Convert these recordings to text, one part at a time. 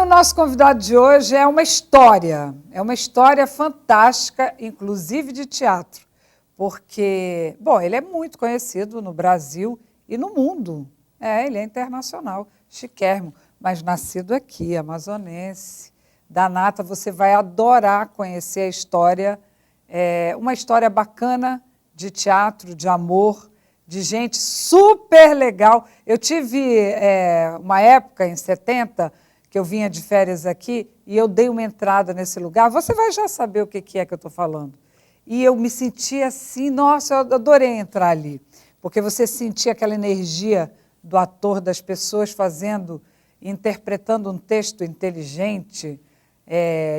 o nosso convidado de hoje é uma história fantástica, inclusive de teatro, porque, bom, ele é muito conhecido no Brasil e no mundo. Ele é internacional, chiquérrimo, mas nascido aqui, amazonense. Danata, você vai adorar conhecer a história, uma história bacana de teatro, de amor, de gente super legal. Eu tive uma época, em 70, que eu vinha de férias aqui, e eu dei uma entrada nesse lugar. Você vai já saber o que é que eu estou falando. E eu me senti assim, nossa, eu adorei entrar ali, porque você sentia aquela energia do ator, das pessoas interpretando um texto inteligente,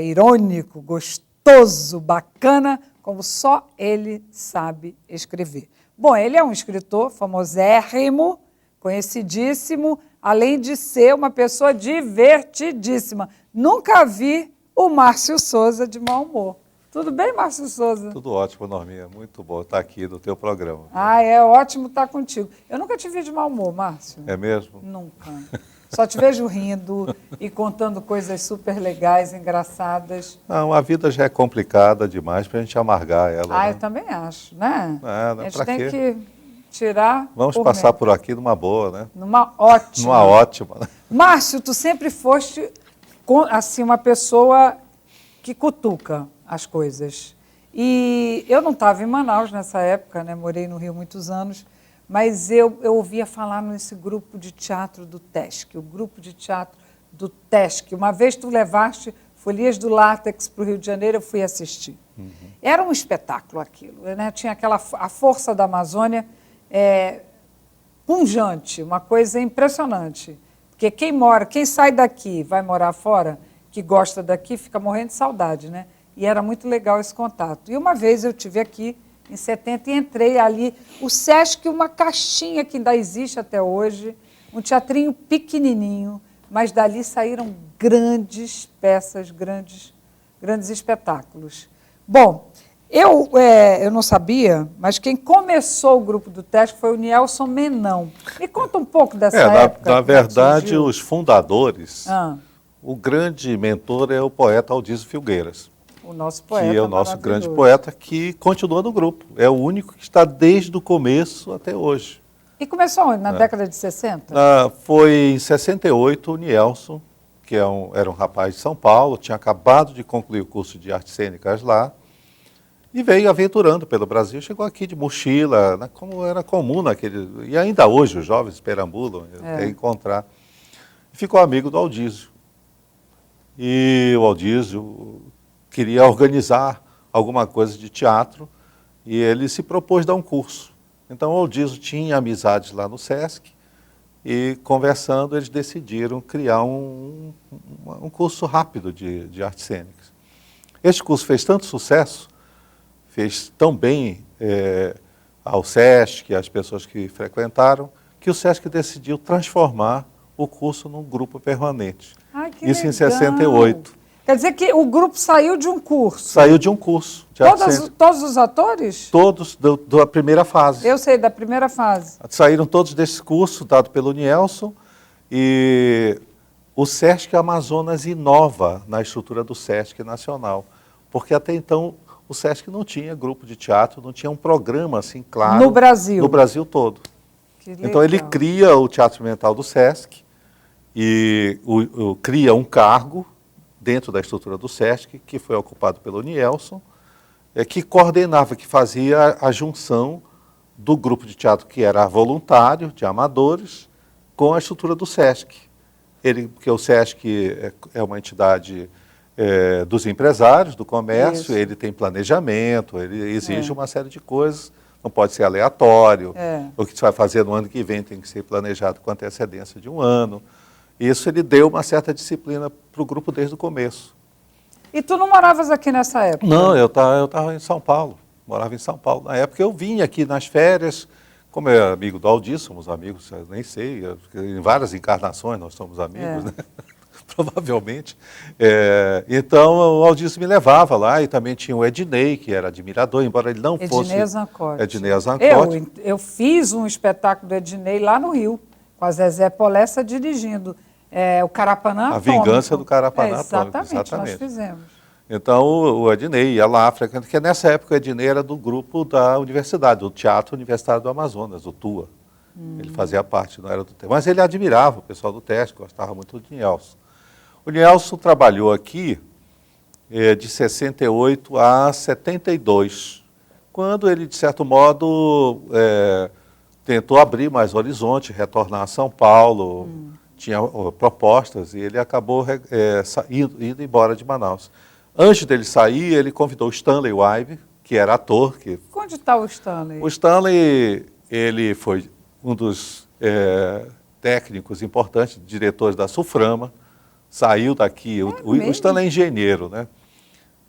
irônico, gostoso, bacana, como só ele sabe escrever. Bom, ele é um escritor famosérrimo, conhecidíssimo, além de ser uma pessoa divertidíssima. Nunca vi o Márcio Souza de mau humor. Tudo bem, Márcio Souza? Tudo ótimo, Norminha. Muito bom estar aqui no teu programa. É ótimo estar contigo. Eu nunca te vi de mau humor, Márcio. É mesmo? Nunca. Só te vejo rindo e contando coisas super legais, engraçadas. Não, a vida já é complicada demais para a gente amargar ela. Eu também acho, né? A gente tem que tirar. Vamos passar por aqui numa boa, né? Numa ótima. Numa ótima. Márcio, tu sempre foste assim, uma pessoa que cutuca as coisas. E eu não estava em Manaus nessa época, né? Morei no Rio muitos anos. Mas eu ouvia falar nesse grupo de teatro do TESC, o grupo de teatro do TESC. Uma vez tu levaste Folias do Látex para o Rio de Janeiro, eu fui assistir. Uhum. Era um espetáculo aquilo, né? Tinha a força da Amazônia pungente, uma coisa impressionante. Porque quem sai daqui, vai morar fora, que gosta daqui, fica morrendo de saudade, né? E era muito legal esse contato. E uma vez eu estive aqui, em 70, e entrei ali, o Sesc, uma caixinha que ainda existe até hoje, um teatrinho pequenininho, mas dali saíram grandes peças, grandes espetáculos. Bom, eu não sabia, mas quem começou o grupo do TESC foi o Nielson Menão. Me conta um pouco dessa época. Na verdade, os fundadores, o grande mentor é o poeta Aldísio Filgueiras. O nosso poeta. Que é o nosso grande poeta, que continua no grupo. É o único que está desde o começo até hoje. E começou onde? Na década de 60? Foi em 68, o Nielson, que era um rapaz de São Paulo, tinha acabado de concluir o curso de artes cênicas lá, e veio aventurando pelo Brasil, chegou aqui de mochila, como era comum naquele... E ainda hoje os jovens perambulam, encontrar. E ficou amigo do Aldísio. E o Aldísio queria organizar alguma coisa de teatro e ele se propôs dar um curso. Então o Aldísio tinha amizades lá no Sesc e, conversando, eles decidiram criar um curso rápido de artes cênicas. Este curso fez tanto sucesso, fez tão bem ao Sesc, às pessoas que frequentaram, que o Sesc decidiu transformar o curso num grupo permanente. Isso legal. Em 68. Quer dizer que o grupo saiu de um curso? Saiu de um curso. Todos os atores? Todos da primeira fase. Eu sei, da primeira fase. Saíram todos desse curso dado pelo Nielson, e o Sesc Amazonas inova na estrutura do Sesc Nacional, porque até então o Sesc não tinha grupo de teatro, não tinha um programa assim claro. No Brasil? No Brasil todo. Que legal. Então ele cria o Teatro Experimental do Sesc e cria um cargo dentro da estrutura do Sesc, que foi ocupado pelo Nielson, que coordenava, que fazia a junção do grupo de teatro que era voluntário, de amadores, com a estrutura do Sesc. Porque o Sesc é uma entidade dos empresários, do comércio, Isso. Ele tem planejamento, ele exige uma série de coisas, não pode ser aleatório, o que você vai fazer no ano que vem tem que ser planejado com antecedência de um ano. Isso ele deu uma certa disciplina para o grupo desde o começo. E tu não moravas aqui nessa época? Não, eu estava em São Paulo, morava em São Paulo. Na época eu vinha aqui nas férias, como eu era amigo do Aldísio, somos amigos, eu nem sei, em várias encarnações nós somos amigos, né? Provavelmente. Então o Aldísio me levava lá, e também tinha o Ednei, que era admirador, embora ele não fosse... Ednei Zancotti. Ednei Zancotti. Eu fiz um espetáculo do Ednei lá no Rio, com a Zezé Polessa dirigindo. O Carapanã A Atômico. Vingança do Carapanã Atômico. Exatamente, nós fizemos. Então, o Ednei ia lá, porque nessa época o Ednei era do grupo da universidade, do Teatro Universitário do Amazonas, o TUA. Ele fazia parte, não era do TESC. Mas ele admirava o pessoal do TESC, gostava muito do Nielson. O Nielson trabalhou aqui de 68 a 72, quando ele, de certo modo, tentou abrir mais horizonte, retornar a São Paulo, tinha propostas, e ele acabou indo embora de Manaus. Antes dele sair, ele convidou o Stanley Wybe, que era ator. Onde está o Stanley? O Stanley, ele foi um dos técnicos importantes, diretores da Sulframa, saiu daqui. O Stanley é engenheiro, né?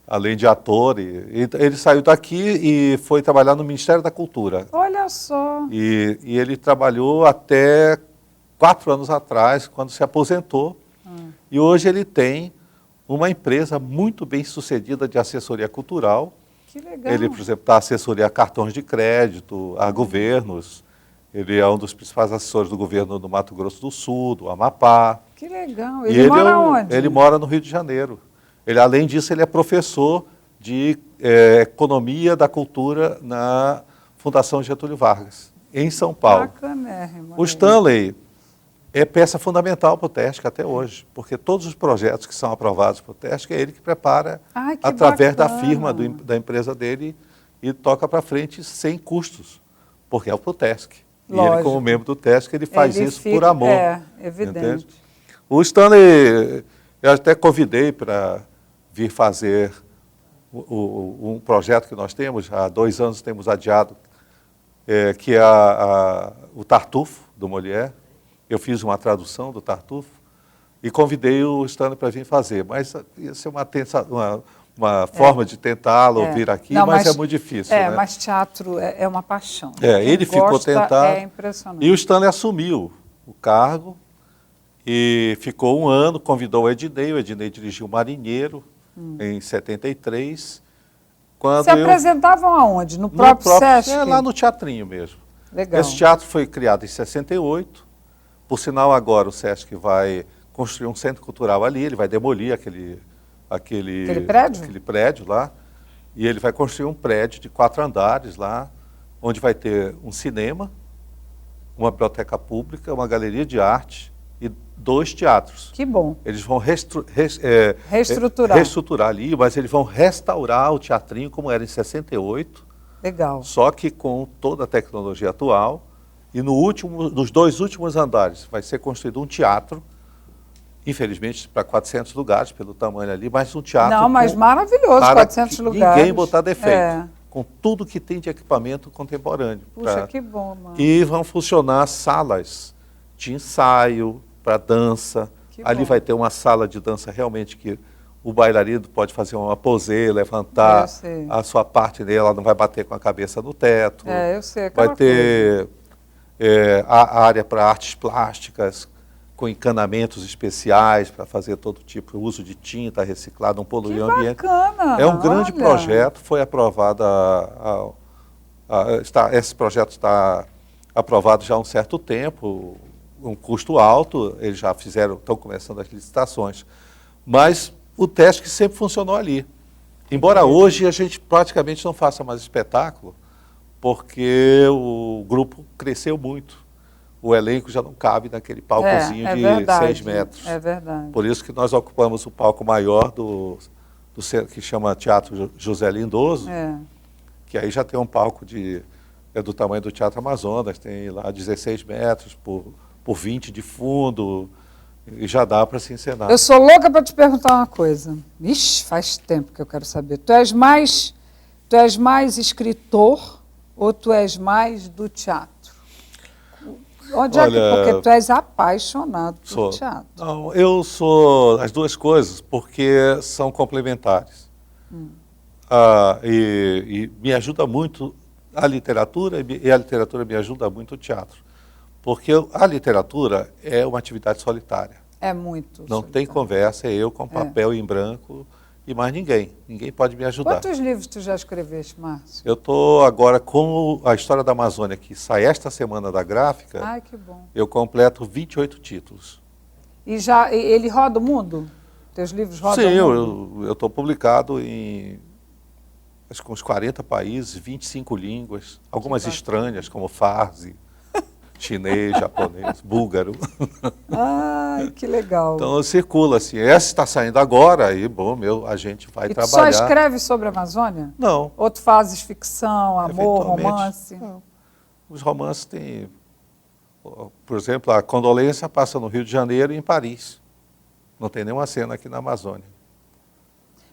Além de ator, ele saiu daqui e foi trabalhar no Ministério da Cultura. Olha só. E ele trabalhou até 4 anos atrás, quando se aposentou. E hoje ele tem uma empresa muito bem sucedida de assessoria cultural. Que legal. Ele, por exemplo, dá assessoria a cartões de crédito, a governos. Ele é um dos principais assessores do governo do Mato Grosso do Sul, do Amapá. Que legal. Ele mora onde? Ele mora no Rio de Janeiro. Além disso, ele é professor de Economia da Cultura na Fundação Getúlio Vargas, em São Paulo. Bacanérrimo. O Stanley é peça fundamental para o TESC até hoje, porque todos os projetos que são aprovados para o TESC é ele que prepara através da firma da empresa dele e toca para frente sem custos, porque é para o TESC. E ele, como membro do TESC, ele faz isso por amor. É, evidente. Entende? O Stanley, eu até convidei para vir fazer um projeto que nós temos, há 2 anos temos adiado, que é o Tartufo, do Molière. Eu fiz uma tradução do Tartufo e convidei o Stanley para vir fazer, mas isso é uma forma de tentá-lo vir aqui, mas é muito difícil. Né? Mas teatro é uma paixão. Ele ficou tentado. É impressionante. E o Stanley assumiu o cargo e ficou 1 ano, convidou o Ednei dirigiu o Marinheiro em 73. Se apresentavam aonde? No próprio SESC? Lá no teatrinho mesmo. Legal. Esse teatro foi criado em 68. Por sinal, agora o SESC vai construir um centro cultural ali, ele vai demolir aquele prédio lá, e ele vai construir um prédio de 4 andares lá, onde vai ter um cinema, uma biblioteca pública, uma galeria de arte e 2 teatros. Que bom. Eles vão reestruturar ali, mas eles vão restaurar o teatrinho como era em 68. Legal. Só que com toda a tecnologia atual. E nos 2 últimos andares vai ser construído um teatro, infelizmente para 400 lugares pelo tamanho ali, mas um teatro... Não, mas maravilhoso, 400 lugares. Ninguém botar defeito, com tudo que tem de equipamento contemporâneo. Puxa, que bom, mano. E vão funcionar salas de ensaio para dança. Ali vai ter uma sala de dança realmente que o bailarino pode fazer uma pose, levantar a sua parte dela, não vai bater com a cabeça no teto. Eu sei, aquela vai ter... a área para artes plásticas, com encanamentos especiais para fazer todo tipo de uso de tinta reciclada, não poluir o ambiente. Bacana, é um grande projeto, foi aprovado, esse projeto está aprovado já há um certo tempo, um custo alto, eles já estão começando as licitações, mas o TESC sempre funcionou ali. Embora hoje a gente praticamente não faça mais espetáculo, porque o grupo cresceu muito. O elenco já não cabe naquele palcozinho de 6 metros. É verdade. Por isso que nós ocupamos o palco maior que chama Teatro José Lindoso, que aí já tem um palco do tamanho do Teatro Amazonas, tem lá 16 metros por 20 de fundo, e já dá para se encenar. Eu sou louca para te perguntar uma coisa. Ixi, faz tempo que eu quero saber. Tu és mais escritor ou tu és mais do teatro? Porque tu és apaixonado por teatro. Não, eu sou as 2 coisas, porque são complementares. E me ajuda muito a literatura, e a literatura me ajuda muito o teatro. Porque a literatura é uma atividade solitária. É muito Não tem conversa, é eu com papel em branco e mais ninguém. Ninguém pode me ajudar. Quantos livros tu já escreveste, Márcio? Eu estou agora com a História da Amazônia, que sai esta semana da Gráfica. Ai, que bom. Eu completo 28 títulos. Ele roda o mundo? Teus livros rodam Sim, o mundo? eu estou publicado em acho que uns 40 países, 25 línguas, algumas estranhas, como farsi, chinês, japonês, búlgaro. Ai, que legal. Então circula assim. Essa está saindo agora, aí, bom, a gente vai E tu trabalhar. só escreve sobre a Amazônia? Não. Ou tu fazes ficção, amor, Eventualmente, romance? não. Os romances têm, por exemplo, a Condolência passa no Rio de Janeiro e em Paris. Não tem nenhuma cena aqui na Amazônia.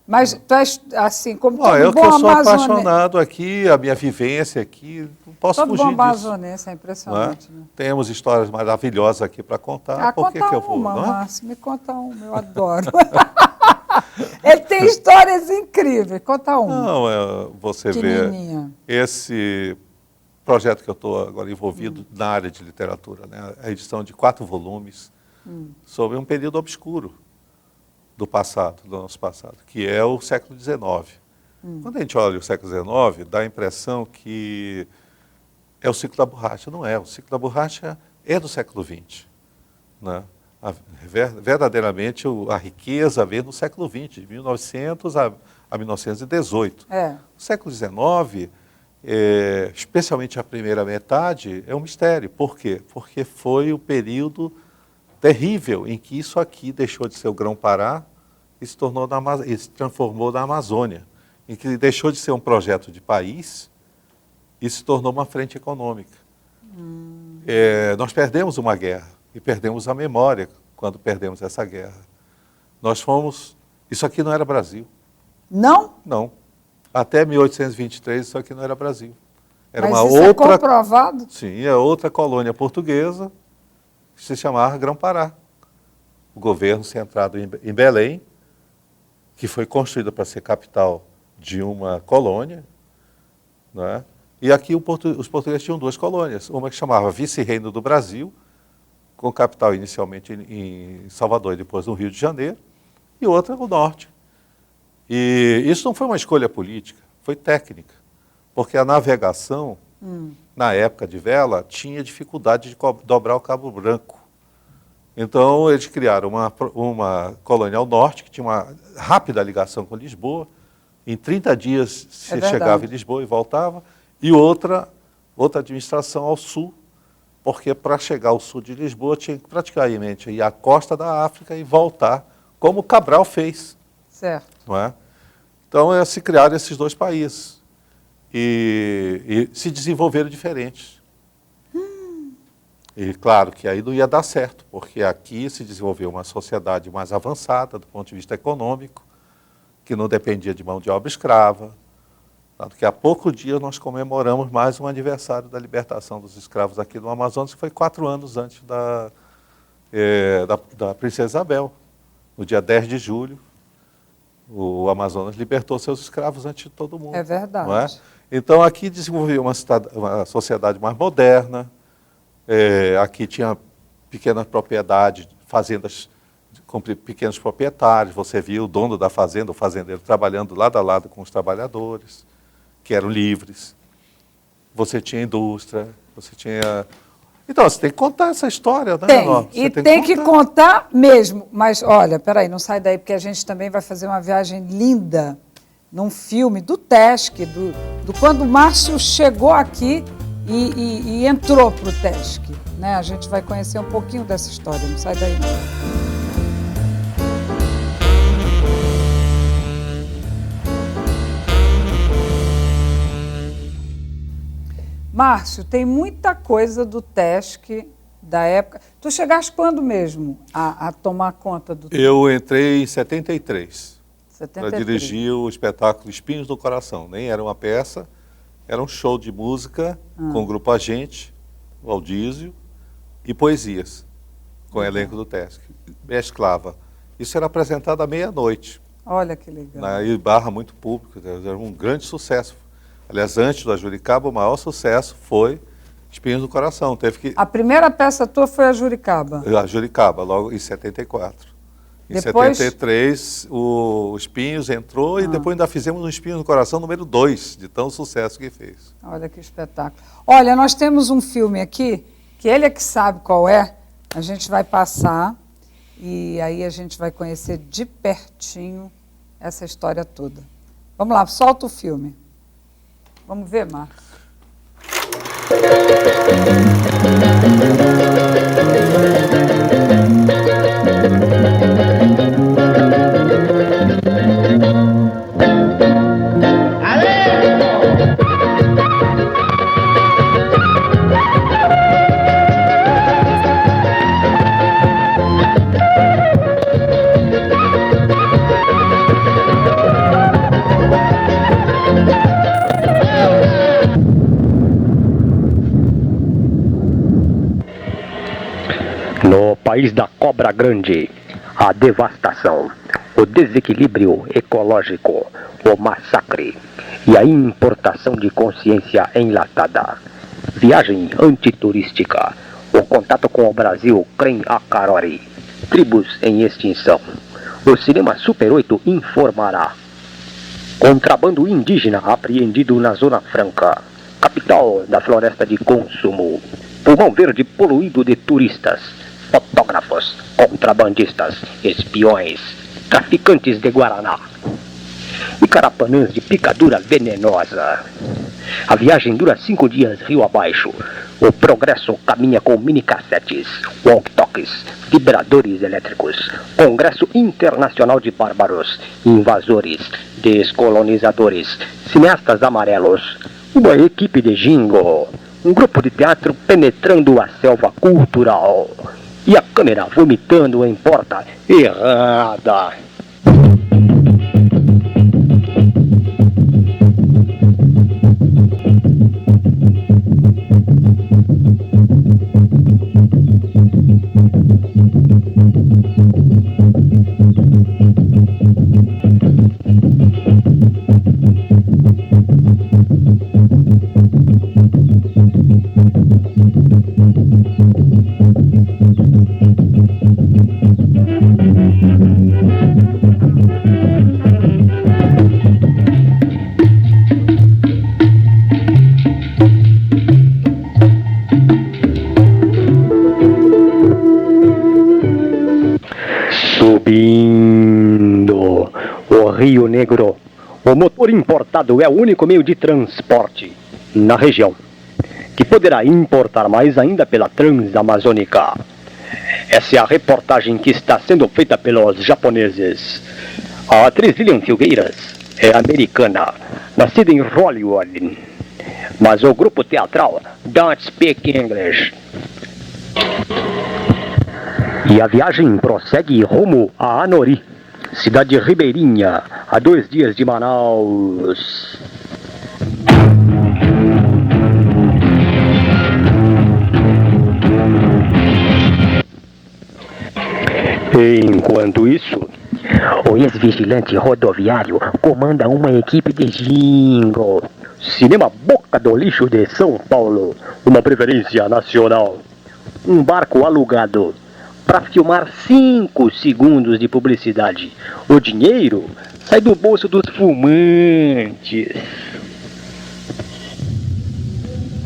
Mas tu és, assim, como Não, todo eu que bom eu sou amazonense. apaixonado aqui, a minha vivência aqui, não posso Todo fugir bom disso. amazonense é Não é? impressionante, né? Temos histórias maravilhosas aqui para contar. Por que conta que eu vou? uma, Não é? Márcio, me conta uma, eu adoro. Ele tem histórias incríveis, conta uma. Não, você vê Pequenininha. esse projeto que eu estou agora envolvido na área de literatura, né? A edição de 4 volumes sobre um período obscuro do passado, do nosso passado, que é o século XIX. Quando a gente olha o século XIX, dá a impressão que é o ciclo da borracha. Não é, o ciclo da borracha é do século XX. Né? Verdadeiramente, a riqueza vem no século XX, de 1900 a 1918. É. O século XIX, especialmente a primeira metade, é um mistério. Por quê? Porque foi o período terrível em que isso aqui deixou de ser o Grão-Pará e se transformou na Amazônia, em que deixou de ser um projeto de país e se tornou uma frente econômica. Nós perdemos uma guerra e perdemos a memória quando perdemos essa guerra. Isso aqui não era Brasil. Não? Não. Até 1823 isso aqui não era Brasil. Era Mas uma isso outra, é comprovado? sim, é outra colônia portuguesa que se chamava Grão-Pará. O governo centrado em Belém, que foi construído para ser capital de uma colônia, né? E aqui os portugueses tinham 2 colônias, uma que chamava Vice-Reino do Brasil, com capital inicialmente em Salvador e depois no Rio de Janeiro, e outra no norte. E isso não foi uma escolha política, foi técnica, porque a navegação, na época de vela, tinha dificuldade de dobrar o Cabo Branco. Então, eles criaram uma colônia ao norte, que tinha uma rápida ligação com Lisboa. Em 30 dias se chegava em Lisboa e voltava. E outra administração ao sul, porque para chegar ao sul de Lisboa tinha que praticamente ir à costa da África e voltar, como Cabral fez. Certo. Não é? Então, se criaram esses 2 países. E se desenvolveram diferentes. E claro que aí não ia dar certo, porque aqui se desenvolveu uma sociedade mais avançada do ponto de vista econômico, que não dependia de mão de obra escrava. Tanto que há pouco dia nós comemoramos mais um aniversário da libertação dos escravos aqui no Amazonas, que foi 4 anos antes da Princesa Isabel. No dia 10 de julho, o Amazonas libertou seus escravos antes de todo mundo. É verdade. Não é? Então aqui desenvolveu uma sociedade mais moderna. Aqui tinha pequenas propriedades, fazendas com pequenos proprietários. Você via o dono da fazenda, o fazendeiro, trabalhando lado a lado com os trabalhadores, que eram livres. Você tinha indústria, você tinha... Então, você tem que contar essa história, né, Tem, e tem que contar mesmo. Mas, olha, peraí, não sai daí, porque a gente também vai fazer uma viagem linda num filme do TESC, do quando o Márcio chegou aqui e entrou para o TESC. Né? A gente vai conhecer um pouquinho dessa história, não sai daí não. Márcio, tem muita coisa do TESC da época. Tu chegaste quando mesmo a tomar conta do TESC? Eu entrei em 73. 73. Para dirigir o espetáculo Espinhos no Coração. Nem era uma peça, era um show de música com o grupo Agente, o Aldísio, e poesias, com o elenco do TESC. Mesclava. Isso era apresentado à meia-noite. Olha que legal. Na Barra, muito público, era um grande sucesso. Aliás, antes do Juricaba, o maior sucesso foi Espinhos no Coração. A primeira peça tua foi a Juricaba? A Juricaba, logo em 74. Em 73, o Espinhos entrou e depois ainda fizemos um Espinhos no Coração número 2, de tão sucesso que fez. Olha que espetáculo. Olha, nós temos um filme aqui, que ele é que sabe qual é, a gente vai passar, E aí a gente vai conhecer de pertinho essa história toda. Vamos lá, solta o filme. Vamos ver, Marcos. No país da cobra grande, a devastação, o desequilíbrio ecológico, o massacre e a importação de consciência enlatada. Viagem antiturística, o contato com o Brasil Crem Acarori, tribos em extinção. O cinema Super 8 informará. Contrabando indígena apreendido na Zona Franca, capital da floresta de consumo. Pulmão verde poluído de turistas, fotógrafos, contrabandistas, espiões, traficantes de Guaraná e carapanãs de picadura venenosa. A viagem dura 5 dias rio abaixo. O progresso caminha com mini-cassetes, walkie-talkies, vibradores elétricos. Congresso Internacional de Bárbaros, invasores, descolonizadores, cineastas amarelos. Uma equipe de jingo. Um grupo de teatro penetrando a selva cultural. E a câmera vomitando em porta errada. Subindo o Rio Negro, o motor importado é o único meio de transporte na região, que poderá importar mais ainda pela Transamazônica. Essa é a reportagem que está sendo feita pelos japoneses. A atriz Lilian Filgueiras é americana, nascida em Hollywood, mas o grupo teatral don't speak English. E a viagem prossegue rumo a Anori, cidade ribeirinha, a 2 dias de Manaus. Enquanto isso, o ex-vigilante rodoviário comanda uma equipe de jingo. Cinema Boca do Lixo de São Paulo, uma preferência nacional. Um barco alugado para filmar 5 segundos de publicidade. O dinheiro sai do bolso dos fumantes.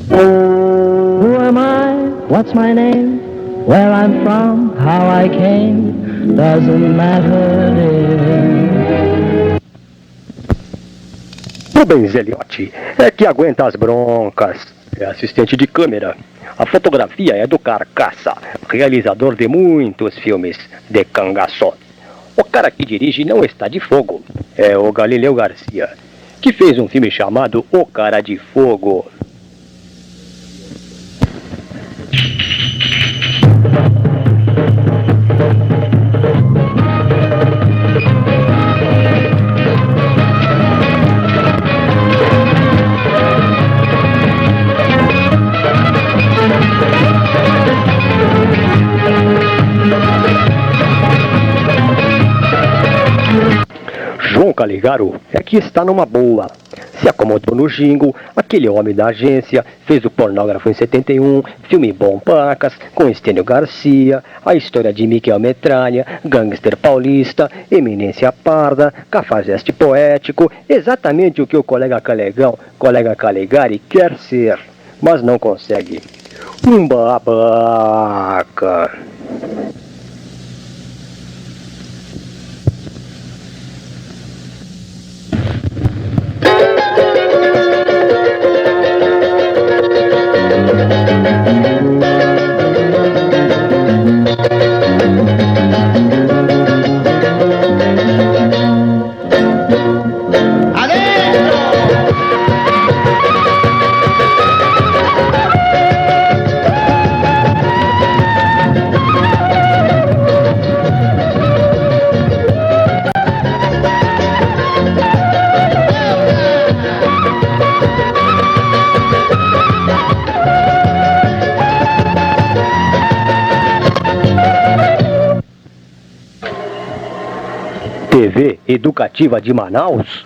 Who am I? What's my name? Where I'm from? How I came? Doesn't matter, dear. Rubens Elliott é que aguenta as broncas. É assistente de câmera. A fotografia é do Carcaça, realizador de muitos filmes de cangaço. O cara que dirige não está de fogo. É o Galileu Garcia, que fez um filme chamado O Cara de Fogo. João Caligaro é que está numa boa. Se acomodou no jingo, aquele homem da agência, fez o Pornógrafo em 71, filme Bom Pacas, com Estênio Garcia, a história de Miquel Metralha, Gangster Paulista, Eminência Parda, Cafajeste Poético, exatamente o que o colega Calegari quer ser, mas não consegue. Um babaca. TV Educativa de Manaus,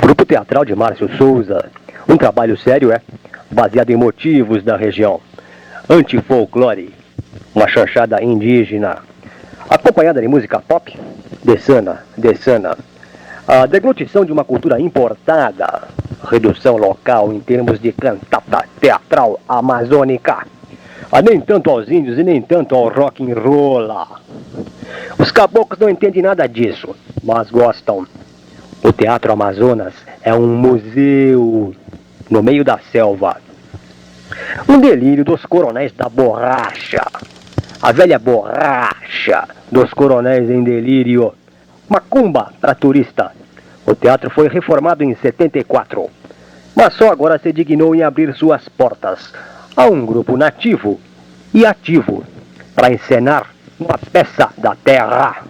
Grupo Teatral de Márcio Souza. Um trabalho sério, baseado em motivos da região. Antifolclore, uma chanchada indígena, acompanhada de música pop, Dessana. A deglutição de uma cultura importada, redução local em termos de cantata teatral amazônica, nem tanto aos índios e nem tanto ao rock and roll. Os caboclos não entendem nada disso, mas gostam. O Teatro Amazonas é um museu no meio da selva. Um delírio dos coronéis da borracha. A velha borracha dos coronéis em delírio. Macumba para turista. O teatro foi reformado em 74, mas só agora se dignou em abrir suas portas a um grupo nativo e ativo para encenar uma peça da terra.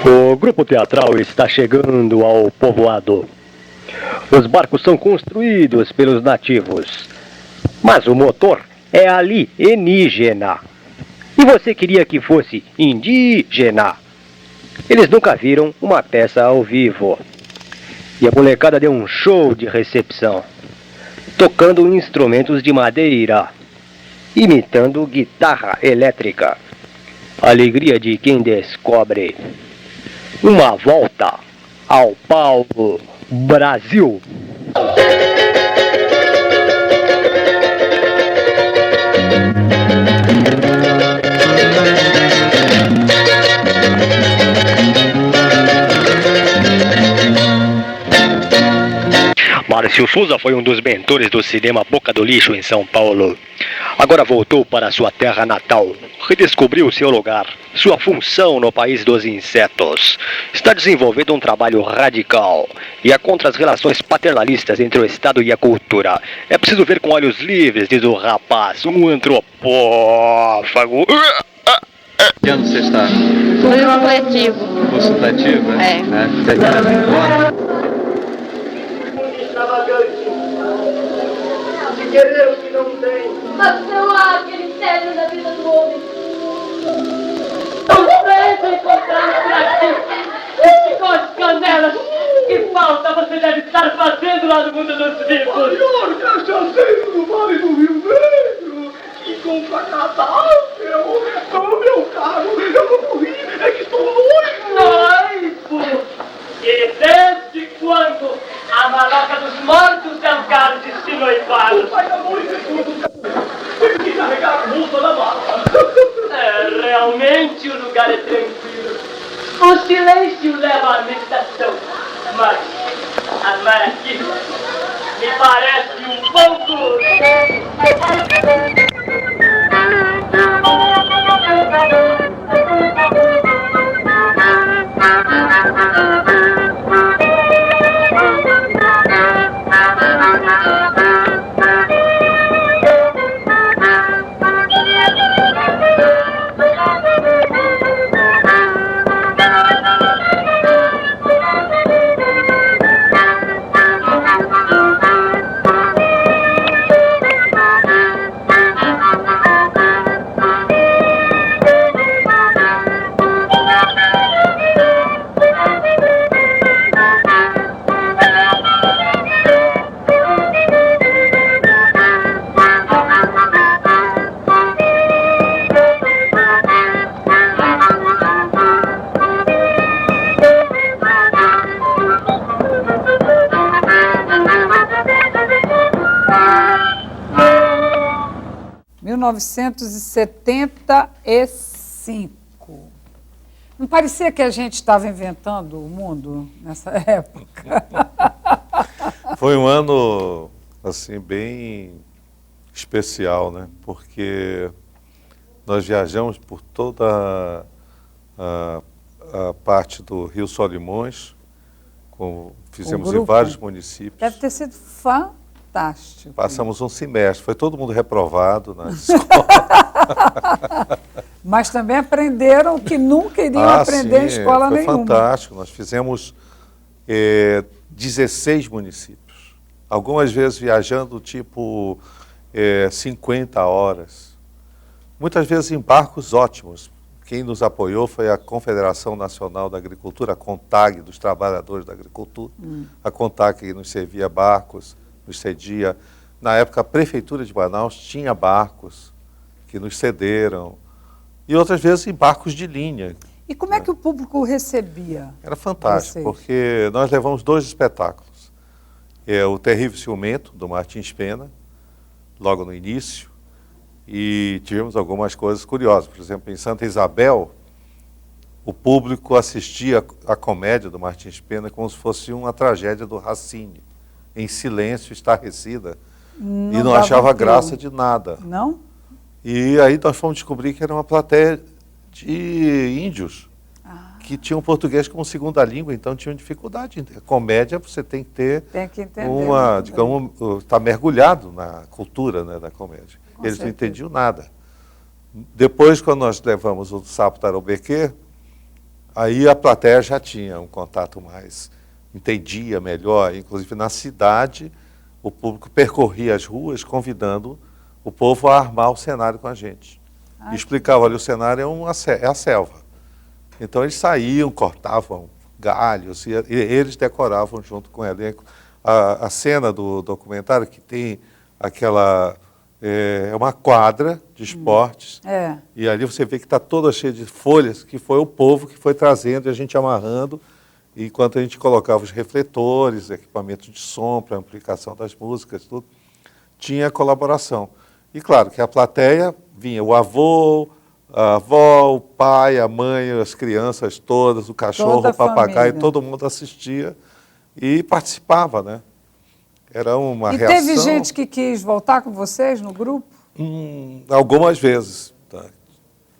O grupo teatral está chegando ao povoado. Os barcos são construídos pelos nativos, mas o motor é alienígena. E você queria que fosse indígena? Eles nunca viram uma peça ao vivo. E a molecada deu um show de recepção, tocando instrumentos de madeira, imitando guitarra elétrica. Alegria de quem descobre. Uma volta ao palco Brasil. Márcio Souza foi um dos mentores do cinema Boca do Lixo em São Paulo. Agora voltou para sua terra natal, redescobriu seu lugar, sua função no país dos insetos. Está desenvolvendo um trabalho radical e é contra as relações paternalistas entre o Estado e a cultura. É preciso ver com olhos livres, diz o rapaz, um antropófago. Que ano você está? Curso supletivo. Curso supletivo, É. Você está na escola? De querer o que não tem. Mas não há aquele sério na vida do homem. Não deve encontrar por aqui esse cor de canelas. Que falta você deve estar fazendo lá no mundo dos vivos? Maior cachaceiro do Vale do Rio Negro. Que compra cadáver. Não, meu caro, eu não morri. É que estou noivo. Noivo? E desde quando a maloca dos mortos é um lugar de se noivar? O pai da noite é tudo. Teve que carregar a multa na mala. É, realmente o lugar é tranquilo. O silêncio leva à meditação. Mas amar aqui me parece um pouco... Mil novecentos e 75. Não parecia que a gente estava inventando o mundo nessa época? Foi um ano, assim, bem especial, né? Porque nós viajamos por toda a parte do Rio Solimões, fizemos em vários municípios. Deve ter sido fantástico. Passamos um semestre, foi todo mundo reprovado na escola. Mas também aprenderam o que nunca iriam aprender em escola foi nenhuma. Foi fantástico, nós fizemos 16 municípios. Algumas vezes viajando tipo 50 horas. Muitas vezes em barcos ótimos. Quem nos apoiou foi a Confederação Nacional da Agricultura, a CONTAG, dos Trabalhadores da Agricultura. A CONTAG que nos servia barcos, nos cedia. Na época, a Prefeitura de Manaus tinha barcos que nos cederam. E outras vezes em barcos de linha. E como é que o público recebia? Era fantástico, porque nós levamos 2 espetáculos. O Terrível Ciumento, do Martins Pena, logo no início. E tivemos algumas coisas curiosas. Por exemplo, em Santa Isabel, o público assistia a comédia do Martins Pena como se fosse uma tragédia do Racine, em silêncio, estarrecida, e não achava graça de nada. Não? E aí nós fomos descobrir que era uma plateia de índios, que tinham português como segunda língua, então tinham dificuldade. Comédia você tem que ter digamos, estar mergulhado na cultura, né, da comédia. Eles não entendiam nada. Depois, quando nós levamos o Sapo Taroubequê, aí a plateia já tinha um contato mais, entendia melhor. Inclusive, na cidade, o público percorria as ruas convidando o povo a armar o cenário com a gente. E explicava, olha, o cenário é a selva. Então, eles saíam, cortavam galhos, e eles decoravam junto com o elenco. A cena do documentário que tem aquela... É uma quadra de esportes, e ali você vê que está toda cheia de folhas, que foi o povo que foi trazendo e a gente amarrando, e enquanto a gente colocava os refletores, equipamentos de som para amplificação das músicas, tudo, tinha colaboração. E claro que a plateia vinha o avô, a avó, o pai, a mãe, as crianças todas, o cachorro, o papagaio, todo mundo assistia e participava, né? Era uma reação... E teve gente que quis voltar com vocês no grupo? Algumas vezes. Tá?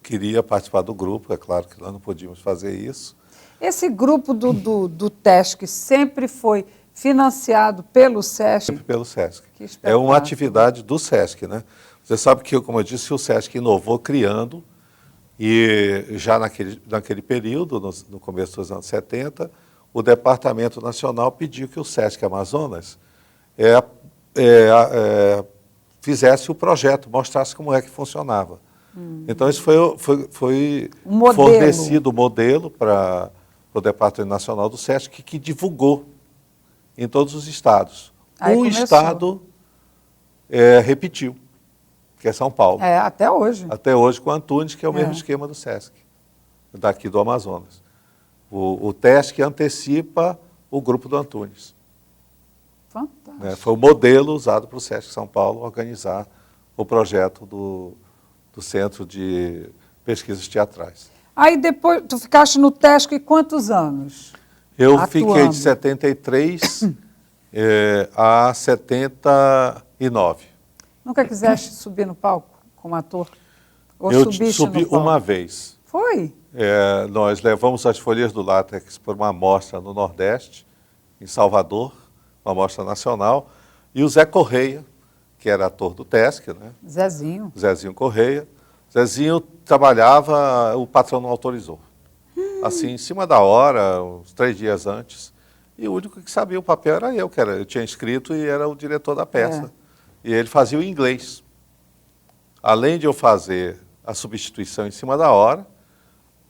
Queria participar do grupo, é claro que nós não podíamos fazer isso. Esse grupo do TESC sempre foi financiado pelo SESC? Sempre pelo SESC. É uma atividade do SESC, né? Você sabe que, como eu disse, o SESC inovou criando, e já naquele período, no começo dos anos 70, o Departamento Nacional pediu que o SESC Amazonas fizesse o projeto, mostrasse como é que funcionava. Então, isso foi fornecido o modelo para o Departamento Nacional do SESC, que divulgou em todos os estados. Estado repetiu, que é São Paulo. Até hoje. Até hoje, com o Antunes, que é o mesmo esquema do SESC, daqui do Amazonas. O TESC antecipa o grupo do Antunes. Fantástico. Foi o modelo usado para o SESC São Paulo organizar o projeto do Centro de Pesquisas Teatrais. Aí depois, tu ficaste no TESC quantos anos? Eu fiquei de 73 a 79. Nunca quiseste subir no palco como ator? Ou eu subiste subi no palco? uma vez. Foi? Nós levamos as Folhas do Látex para uma amostra no Nordeste, em Salvador, uma amostra nacional, e o Zé Correia, que era ator do TESC, né? Zezinho Correia. Zezinho trabalhava, o patrão não autorizou. Assim, em cima da hora, uns 3 dias antes, e o único que sabia o papel era eu, eu tinha escrito e era o diretor da peça. E ele fazia o inglês. Além de eu fazer a substituição em cima da hora,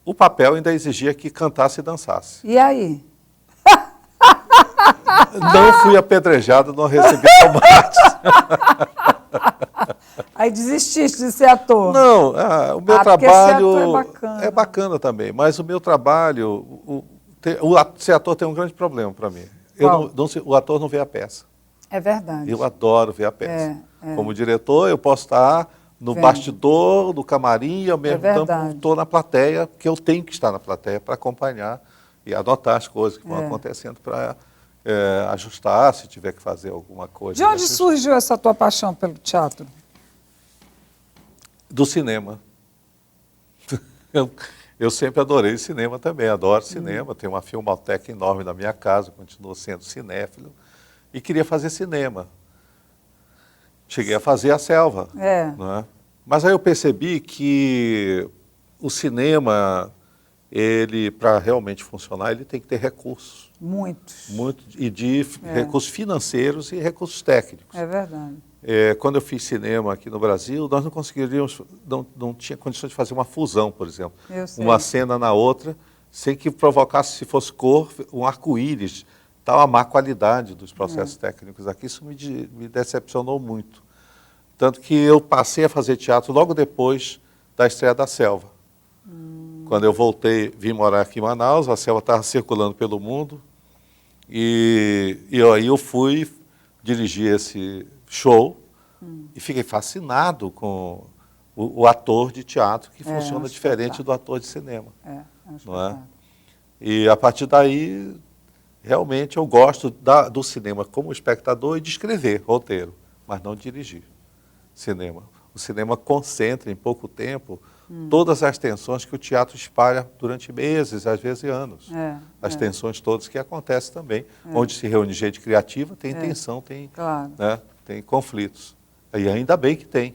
o papel ainda exigia que cantasse e dançasse. E aí? Não fui apedrejado, não recebi tomates. Aí desististe de ser ator? Não, o meu trabalho é bacana também, mas o meu trabalho, ser ator tem um grande problema para mim. O ator não vê a peça. É verdade. Eu adoro ver a peça. Como diretor, eu posso estar no bastidor, no camarim, e ao mesmo tempo estou na plateia, porque eu tenho que estar na plateia para acompanhar e anotar as coisas que vão acontecendo para ajustar, se tiver que fazer alguma coisa. De onde surgiu essa tua paixão pelo teatro? Do cinema. Eu sempre adorei cinema também, adoro cinema, tenho uma filmoteca enorme na minha casa, continuo sendo cinéfilo, e queria fazer cinema. Cheguei a fazer A Selva. Não é? Mas aí eu percebi que o cinema, ele, para realmente funcionar, ele tem que ter recursos. Muitos. Recursos financeiros e recursos técnicos. É verdade. Quando eu fiz cinema aqui no Brasil, nós não conseguiríamos, não tinha condições de fazer uma fusão, por exemplo. Uma cena na outra, sem que provocasse, se fosse cor, um arco-íris, tal a má qualidade dos processos técnicos aqui. Isso me decepcionou muito. Tanto que eu passei a fazer teatro logo depois da estreia da Selva. Quando eu voltei, vim morar aqui em Manaus, a Selva estava circulando pelo mundo, e aí eu fui dirigir esse show e fiquei fascinado com o ator de teatro, que funciona diferente do ator de cinema. Não é? E a partir daí, realmente eu gosto do cinema como espectador e de escrever roteiro, mas não dirigir cinema. O cinema concentra em pouco tempo todas as tensões que o teatro espalha durante meses, às vezes anos. As tensões todas que acontecem também. Onde se reúne gente criativa, tem tensão, tem, né, tem conflitos. E ainda bem que tem,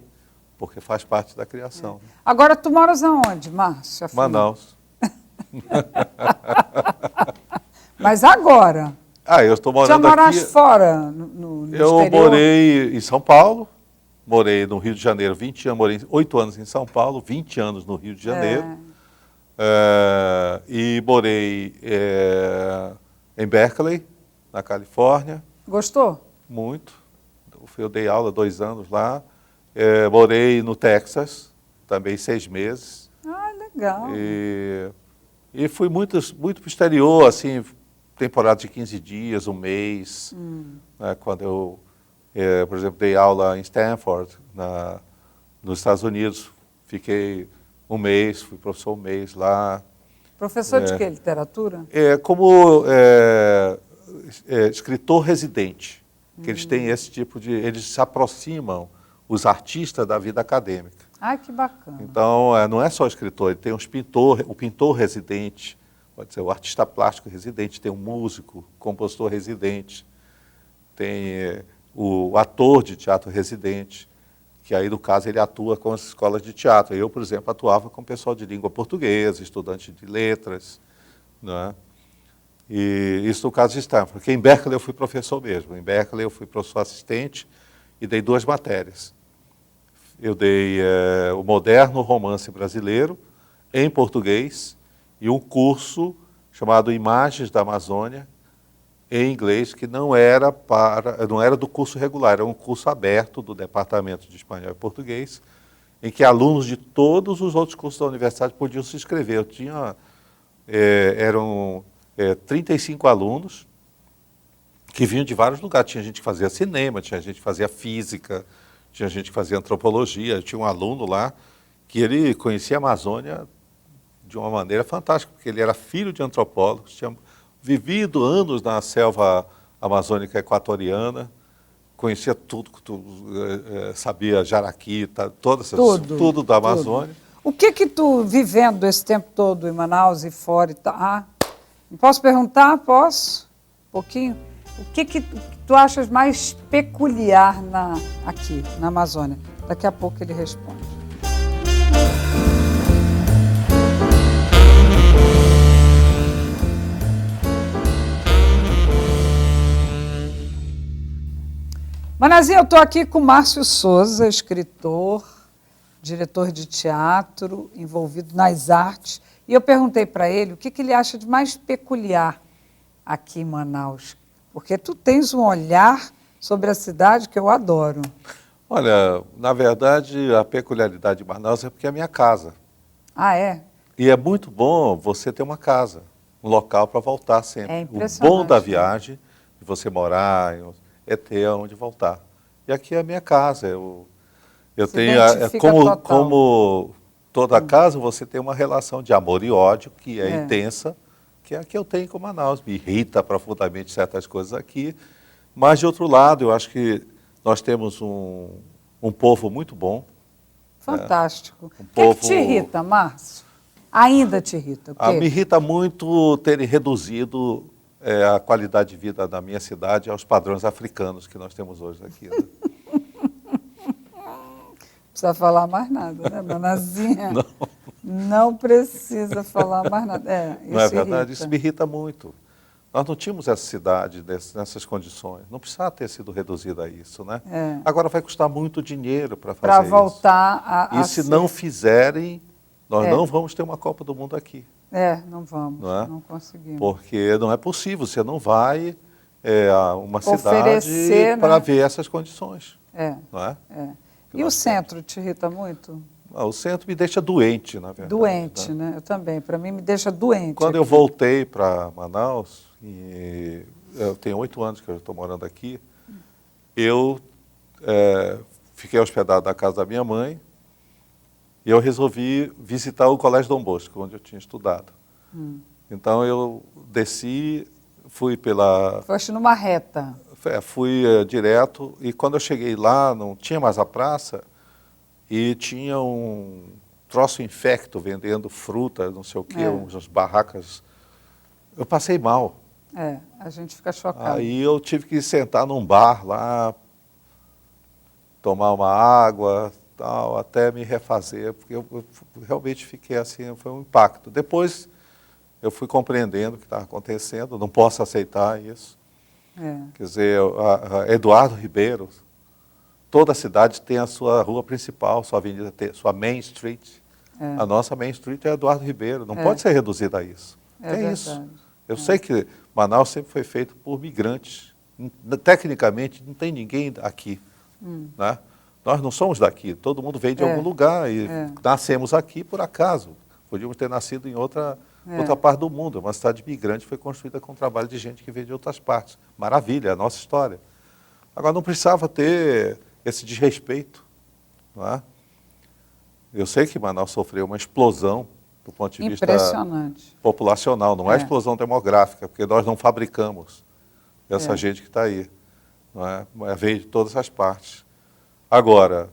porque faz parte da criação. Agora, tu moras aonde, Márcio? Manaus. Mas agora? Eu estou morando aqui... Já moraste fora, no Eu exterior? morei em São Paulo, morei no Rio de Janeiro 20 anos, morei 8 anos em São Paulo, 20 anos no Rio de Janeiro. E morei em Berkeley, na Califórnia. Gostou? Muito. Eu dei aula 2 anos lá. Morei no Texas, também 6 meses. Legal. E fui muito para o exterior, assim, temporada de 15 dias, um mês. Né, quando eu, por exemplo, dei aula em Stanford, nos Estados Unidos. Fiquei um mês, fui professor um mês lá. Professor de quê? Literatura? Como escritor residente. Que eles têm esse tipo de... Eles se aproximam, os artistas, da vida acadêmica. Que bacana. Então, não é só escritor, ele tem o pintor residente, pode ser o artista plástico residente, tem o músico, compositor residente, tem o ator de teatro residente, que aí, no caso, ele atua com as escolas de teatro. Eu, por exemplo, atuava com o pessoal de língua portuguesa, estudante de letras, né? E isso no caso de Stanford, porque em Berkeley eu fui professor mesmo. Em Berkeley eu fui professor assistente e dei 2 matérias. Eu dei o moderno romance brasileiro, em português, e um curso chamado Imagens da Amazônia, em inglês, que não era do curso regular, era um curso aberto do Departamento de Espanhol e Português, em que alunos de todos os outros cursos da universidade podiam se inscrever. Eu tinha, eram 35 alunos que vinham de vários lugares. Tinha gente que fazia cinema, tinha gente que fazia física, tinha gente que fazia antropologia. Tinha um aluno lá que ele conhecia a Amazônia de uma maneira fantástica, porque ele era filho de antropólogos, tinha vivido anos na selva amazônica equatoriana, conhecia tudo, sabia jaraqui, tudo da Amazônia. O que tu, vivendo esse tempo todo em Manaus e fora e tal... Posso perguntar? Posso? Um pouquinho? O que tu achas mais peculiar aqui, na Amazônia? Daqui a pouco ele responde. Manazinha, eu estou aqui com Márcio Souza, escritor, diretor de teatro, envolvido nas artes. E eu perguntei para ele o que ele acha de mais peculiar aqui em Manaus. Porque tu tens um olhar sobre a cidade que eu adoro. Olha, na verdade, a peculiaridade de Manaus é porque é a minha casa. É? E é muito bom você ter uma casa, um local para voltar sempre. É impressionante. O bom da viagem, de você morar, é ter aonde voltar. E aqui é a minha casa. Eu tenho, como toda casa, você tem uma relação de amor e ódio que é intensa, que é a que eu tenho com Manaus. Me irrita profundamente certas coisas aqui, mas, de outro lado, eu acho que nós temos um povo muito bom, Fantástico. Um O que povo- te irrita, Márcio? Ainda te irrita? O quê? Me irrita muito terem reduzido a qualidade de vida da minha cidade aos padrões africanos que nós temos hoje aqui. Né? Não precisa falar mais nada, né, Manazinha? Não precisa falar mais nada. Não é Isso verdade? irrita. Isso me irrita muito. Nós não tínhamos essa cidade nessas condições. Não precisava ter sido reduzida a isso, né? É. Agora vai custar muito dinheiro para fazer Para isso. voltar a E se ser. não fizerem, nós É. não vamos ter uma Copa do Mundo aqui. Não vamos, Não é? não conseguimos. Porque não é possível, você não vai a uma Oferecer, cidade para né? ver essas condições. É, Não é? é. E o centro te irrita muito? O centro me deixa doente, na verdade. Doente, né? né? Eu também. Para mim, me deixa doente. Quando eu aqui. voltei para Manaus, e eu tenho 8 anos que eu estou morando aqui, eu fiquei hospedado na casa da minha mãe e eu resolvi visitar o Colégio Dom Bosco, onde eu tinha estudado. Então eu desci, fui pela... Foste numa reta. Fui direto e quando eu cheguei lá, não tinha mais a praça e tinha um troço infecto vendendo fruta, não sei o quê, umas barracas. Eu passei mal. A gente fica chocado. Aí eu tive que sentar num bar lá, tomar uma água, tal, até me refazer, porque eu realmente fiquei assim, foi um impacto. Depois eu fui compreendendo o que estava acontecendo, não posso aceitar isso. Quer dizer, Eduardo Ribeiro, toda a cidade tem a sua rua principal, sua avenida, sua Main Street. A nossa Main Street é Eduardo Ribeiro, não pode ser reduzida a isso. É isso. Eu sei que Manaus sempre foi feito por migrantes. Tecnicamente, não tem ninguém aqui. Né? Nós não somos daqui, todo mundo veio de algum lugar e nascemos aqui por acaso. Podíamos ter nascido em outra parte do mundo. Uma cidade migrante foi construída com o trabalho de gente que veio de outras partes. Maravilha, é a nossa história. Agora, não precisava ter esse desrespeito. Não é? Eu sei que Manaus sofreu uma explosão do ponto de vista populacional, não é explosão demográfica, porque nós não fabricamos essa gente que está aí. Não é? Veio de todas as partes. Agora,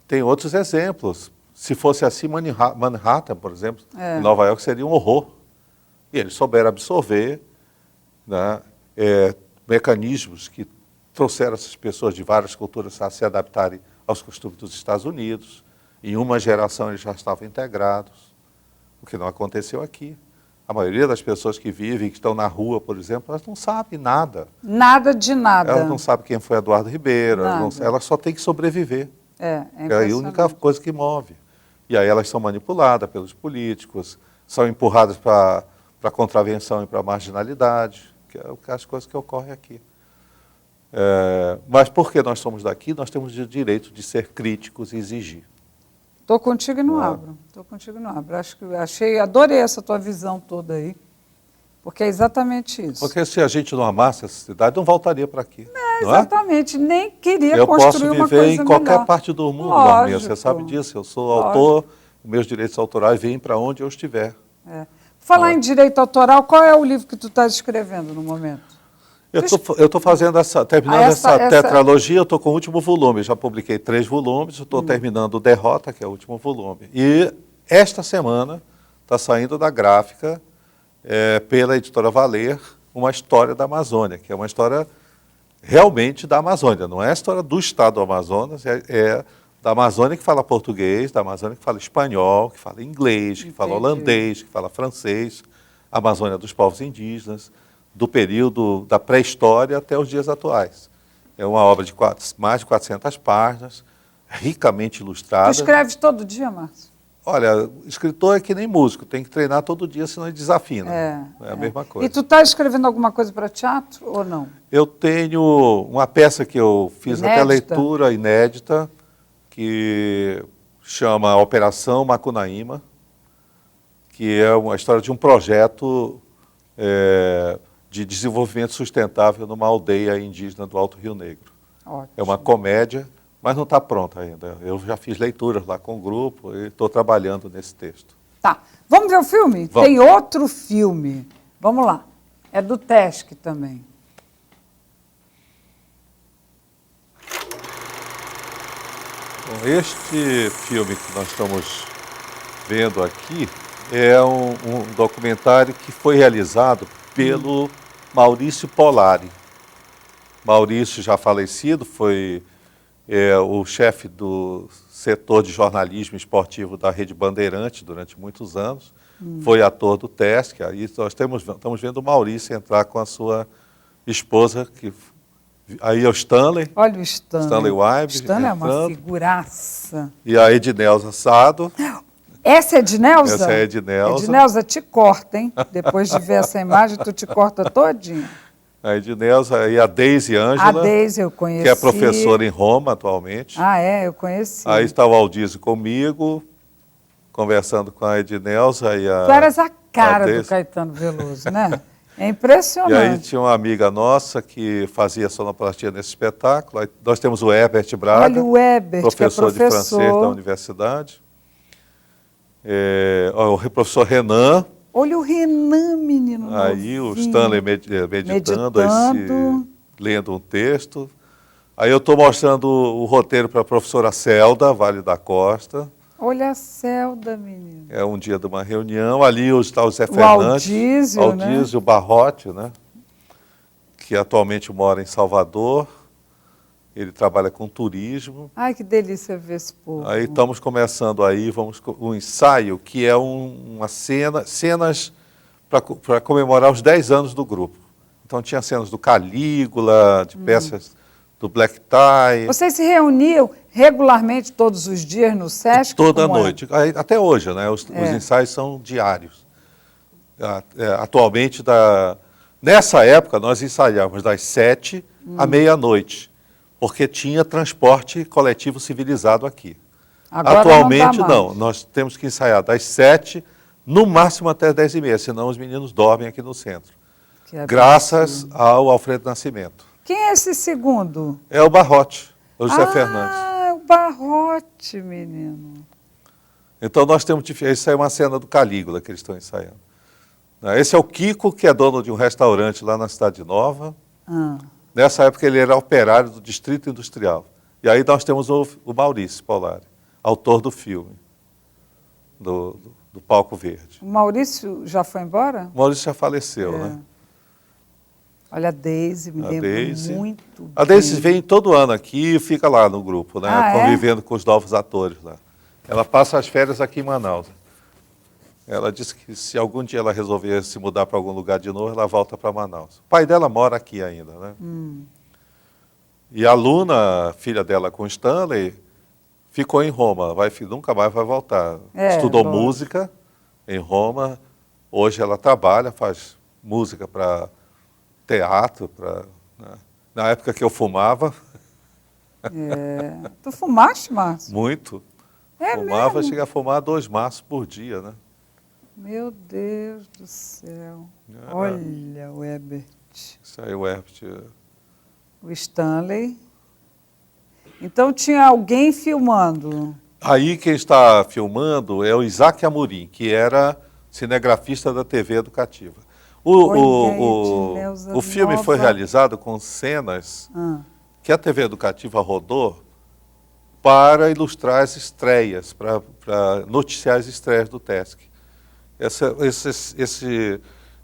tem outros exemplos. Se fosse assim, Manhattan, por exemplo, em Nova York, seria um horror. E eles souberam absorver, né, mecanismos que trouxeram essas pessoas de várias culturas a se adaptarem aos costumes dos Estados Unidos. Em uma geração eles já estavam integrados, o que não aconteceu aqui. A maioria das pessoas que vivem, que estão na rua, por exemplo, elas não sabem nada. Nada de nada. Elas não sabem quem foi Eduardo Ribeiro, elas só têm que sobreviver. É a única coisa que move. E aí elas são manipuladas pelos políticos, são empurradas para a contravenção e para a marginalidade, que é as coisas que ocorrem aqui. Mas porque nós somos daqui, nós temos o direito de ser críticos e exigir. Estou contigo e não abro. Estou contigo e não abro. Adorei essa tua visão toda aí. Porque é exatamente isso. Porque se a gente não amasse essa cidade, não voltaria para aqui. Não exatamente. Nem queria eu construir uma coisa Eu posso viver em qualquer melhor. parte do mundo, Lógico. Marminha, você sabe disso. Eu sou autor, meus direitos autorais vêm para onde eu estiver. Falar em direito autoral, qual é o livro que tu estás escrevendo no momento? Eu estou fazendo terminando essa tetralogia, eu estou com o último volume. Eu já publiquei 3 volumes, estou terminando o Derrota, que é o último volume. E esta semana está saindo da gráfica, pela editora Valer, uma história da Amazônia, que é uma história realmente da Amazônia. Não é a história do estado do Amazonas, é da Amazônia que fala português, da Amazônia que fala espanhol, que fala inglês, que fala holandês, que fala francês, a Amazônia dos povos indígenas, do período da pré-história até os dias atuais. É uma obra de mais de 400 páginas, ricamente ilustrada. Tu escreves todo dia, Márcio? Olha, escritor é que nem músico, tem que treinar todo dia, senão ele desafina. É a mesma coisa. E tu está escrevendo alguma coisa para teatro ou não? Eu tenho uma peça que eu fiz até leitura inédita, que chama Operação Macunaíma, que é uma história de um projeto de desenvolvimento sustentável numa aldeia indígena do Alto Rio Negro. Ótimo. É uma comédia, mas não está pronta ainda. Eu já fiz leituras lá com o grupo e estou trabalhando nesse texto. Tá. Vamos ver o filme? Vamos. Tem outro filme. Vamos lá. É do Tesc também. Bom, este filme que nós estamos vendo aqui é um documentário que foi realizado pelo Maurício Polari. Maurício, já falecido, foi o chefe do setor de jornalismo esportivo da Rede Bandeirantes durante muitos anos. Foi ator do TESC. Aí nós estamos vendo o Maurício entrar com a sua esposa, aí é o Stanley. Olha o Stanley. Stanley Wybe. Stanley é uma figuraça. E a Ednelza Sado. Essa é Ednelza? Essa é a Ednelza. Ednelza, te corta, hein? Depois de ver essa imagem, tu te corta todinha. A Ednelza e a Deise Ângela. A Deise eu conheci. Que é professora em Roma atualmente. Ah, é? Eu conheci. Aí está o Aldísio comigo, conversando com a Ednelza e a... Tu eras a cara Deise. do Caetano Veloso, né? É impressionante. E aí tinha uma amiga nossa que fazia sonoplastia nesse espetáculo. Aí nós temos o Herbert Braga. Olha o Herbert, professor que é de francês da universidade. O professor Renan. Olha o Renan, menino Aí novinho. o Stanley meditando. Lendo um texto. Aí eu estou mostrando o roteiro para a professora Celda, Vale da Costa. Olha a Celda, menino. É um dia de uma reunião. Ali está o Zé O Fernandes. Aldísio, né? Barrote, né? Que atualmente mora em Salvador. Ele trabalha com turismo. Ai, que delícia ver esse povo. Aí estamos começando aí, um ensaio que é cenas para comemorar os 10 anos do grupo. Então tinha cenas do Calígula, de peças do Black Tie. Vocês se reuniam regularmente todos os dias no Sesc? Toda noite. Aí, até hoje, né? Os ensaios são diários. Atualmente, nessa época, nós ensaiávamos das 7 à meia-noite. Porque tinha transporte coletivo civilizado aqui. Agora Atualmente, não. Nós temos que ensaiar das 7, no máximo até 10h30, senão os meninos dormem aqui no centro. Graças ao Alfredo Nascimento. Quem é esse segundo? É o Barrote, o José Fernandes. Ah, o Barrote, menino. Então nós temos... Isso aí é uma cena do Calígula que eles estão ensaiando. Esse é o Kiko, que é dono de um restaurante lá na Cidade Nova. Nessa época ele era operário do Distrito Industrial. E aí nós temos o Maurício Polari, autor do filme, do Palco Verde. O Maurício já foi embora? O Maurício já faleceu, né? Olha, a Deise, me lembro muito bem. A Deise vem todo ano aqui e fica lá no grupo, né? Convivendo com os novos atores lá. Ela passa as férias aqui em Manaus. Ela disse que se algum dia ela resolver se mudar para algum lugar de novo, ela volta para Manaus. O pai dela mora aqui ainda, né? E a Luna, filha dela com Stanley, ficou em Roma. Nunca mais vai voltar. Estudou música em Roma. Hoje ela trabalha, faz música para teatro. Né? Na época que eu fumava. Tu fumaste, Márcio? Muito. Fumava, mesmo? Cheguei a fumar 2 maços por dia, né? Meu Deus do céu. Olha o Herbert. Isso aí, o Herbert. O Stanley. Então tinha alguém filmando. Aí quem está filmando é o Isaac Amorim, que era cinegrafista da TV Educativa. O filme foi realizado com cenas que a TV Educativa rodou para ilustrar as estreias, para noticiar as estreias do TESC.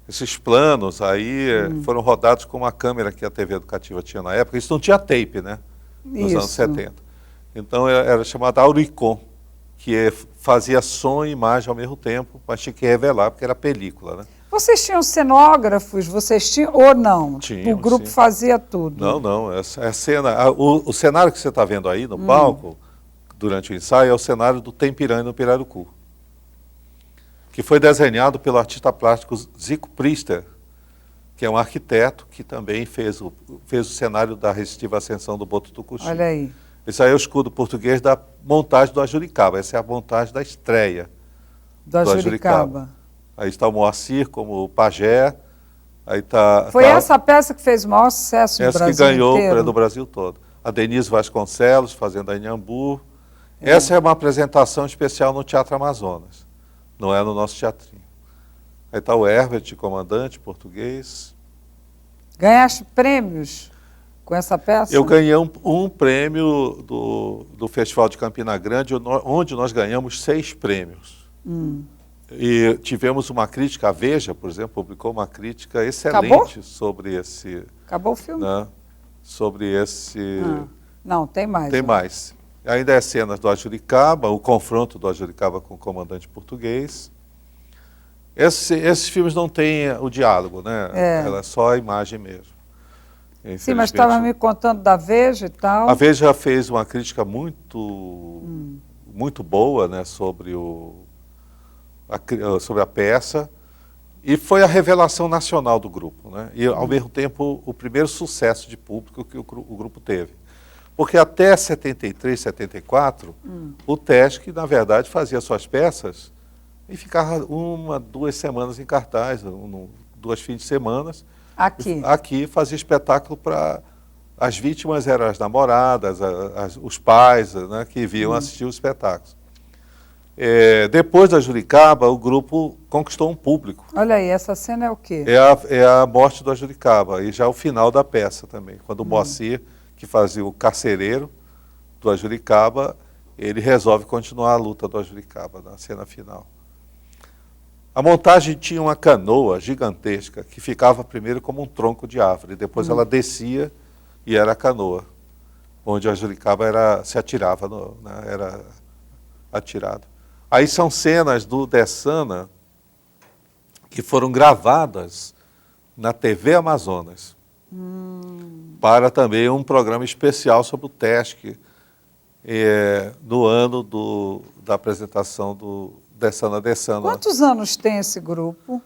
Esses planos aí foram rodados com uma câmera que a TV Educativa tinha na época. Isso não tinha tape, né? Nos anos 70. Então era chamada Auricon, que fazia som e imagem ao mesmo tempo, mas tinha que revelar, porque era película, né? Vocês tinham cenógrafos? Vocês tinham ou não? Tinham, o grupo fazia tudo? Não. O cenário que você está vendo aí no palco, durante o ensaio, é o cenário do Tem Piranha no Pirarucu, que foi desenhado pelo artista plástico Zico Priester, que é um arquiteto que também fez o cenário da resistiva ascensão do Boto Tucuxi. Olha aí. Esse aí é o escudo português da montagem do Ajuricaba. Essa é a montagem da estreia do Ajuricaba. Aí está o Moacir como o pajé. Aí tá, foi essa peça que fez o maior sucesso no Brasil inteiro. Essa que ganhou do Brasil todo. A Denise Vasconcelos fazendo a Inhambu. Essa é uma apresentação especial no Teatro Amazonas. Não é no nosso teatrinho. Aí está o Herbert, comandante português. Ganhaste prêmios? com essa peça? Eu ganhei um prêmio do Festival de Campina Grande, onde nós ganhamos 6 prêmios. E tivemos uma crítica, a Veja, por exemplo, publicou uma crítica excelente sobre esse... Acabou o filme? Né, sobre esse... Não, tem mais. Tem mais. Ainda é cenas do Ajuricaba, o confronto do Ajuricaba com o comandante português. Esses filmes não têm o diálogo, né? Ela é só a imagem mesmo. Sim, mas estava me contando da Veja e tal. A Veja fez uma crítica muito boa, né, sobre a peça, e foi a revelação nacional do grupo, né? E, ao mesmo tempo, o primeiro sucesso de público que o grupo teve. Porque até 73, 74, o TESC, na verdade, fazia suas peças e ficava 1, 2 semanas em cartaz, 2 fins de semana. Aqui fazia espetáculo para... As vítimas eram as namoradas, os pais, né, que vinham assistir os espetáculos. Depois da Ajuricaba, o grupo conquistou um público. Olha aí, essa cena é o quê? É a morte do Ajuricaba, e já o final da peça também, quando o Moacir, que fazia o carcereiro do Ajuricaba, ele resolve continuar a luta do Ajuricaba na cena final. A montagem tinha uma canoa gigantesca que ficava primeiro como um tronco de árvore, depois ela descia e era a canoa, onde o Ajuricaba se atirava, era atirado. Aí são cenas do Dessana que foram gravadas na TV Amazonas, para também um programa especial sobre o TESC, no ano da apresentação do Dessana. Quantos anos tem esse grupo?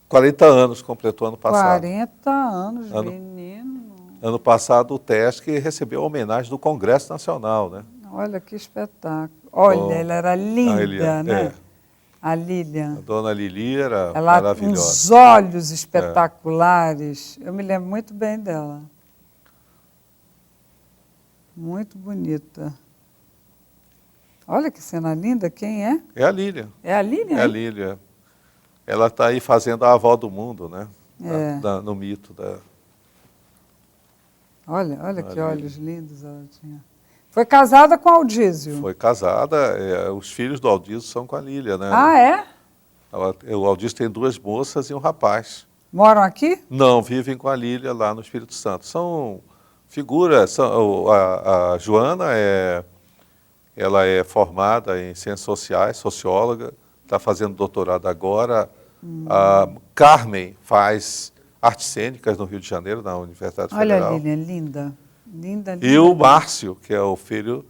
40 anos completou ano passado. 40 anos, menino. Ano passado o TESC recebeu a homenagem do Congresso Nacional, né? Olha que espetáculo. Olha, ela era linda, né? A Lilian. A dona Lili era ela maravilhosa. Uns olhos espetaculares. Eu me lembro muito bem dela. Muito bonita. Olha que cena linda. Quem é? É a Lilian. É a Lilian? É a Lilian. Ela está aí fazendo a avó do mundo, né? No mito da... Olha que olhos lindos ela tinha. Foi casada com Aldísio? Foi casada, os filhos do Aldísio são com a Lília, né? Ah, é? O Aldísio tem 2 moças e um rapaz. Moram aqui? Não, vivem com a Lília lá no Espírito Santo. São figuras, a Joana ela é formada em Ciências Sociais, socióloga, está fazendo doutorado agora. A Carmen faz artes cênicas no Rio de Janeiro, na Universidade Federal. Olha a Lília, linda. Linda. E o Márcio, que é o filho,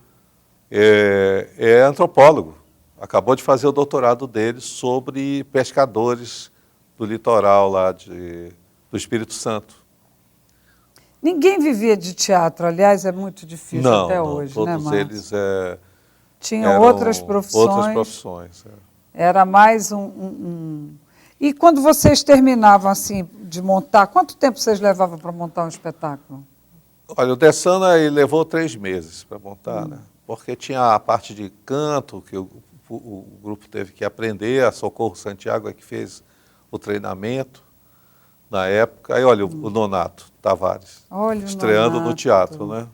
é antropólogo. Acabou de fazer o doutorado dele sobre pescadores do litoral lá do Espírito Santo. Ninguém vivia de teatro, aliás, é muito difícil até hoje, né, Márcio? Todos eles tinham outras profissões. Outras profissões. Era mais E quando vocês terminavam assim de montar, quanto tempo vocês levavam para montar um espetáculo? Olha, o Dessana ele levou 3 meses para montar, né? Porque tinha a parte de canto que o grupo teve que aprender, a Socorro Santiago é que fez o treinamento na época. Aí olha o Nonato Tavares, estreando no teatro, né?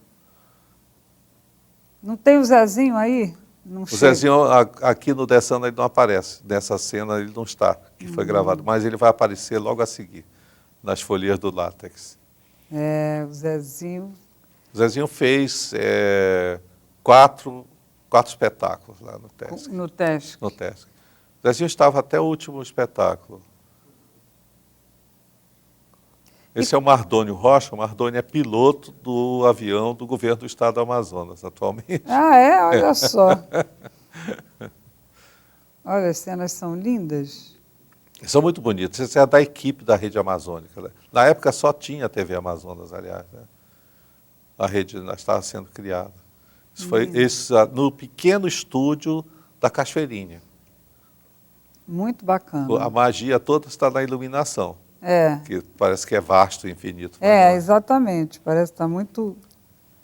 Não tem o Zezinho aí? Não o Zezinho aqui no Dessana ele não aparece, nessa cena ele não está, que foi gravado, mas ele vai aparecer logo a seguir, nas folias do látex. O Zezinho... O Zezinho fez 4 espetáculos lá no TESC. No TESC. No TESC. O Zezinho estava até o último espetáculo. Esse é o Mardônio Rocha. O Mardônio é piloto do avião do governo do estado do Amazonas, atualmente. Ah, é? Olha só. Olha, as cenas são lindas. São muito bonitas. Esse é da equipe da Rede Amazônica, né? Na época só tinha a TV Amazonas, aliás, né? A rede estava sendo criada. Isso foi no pequeno estúdio da Cachoeirinha. Muito bacana. A magia toda está na iluminação. Que parece que é vasto e infinito. Exatamente. Parece que está muito...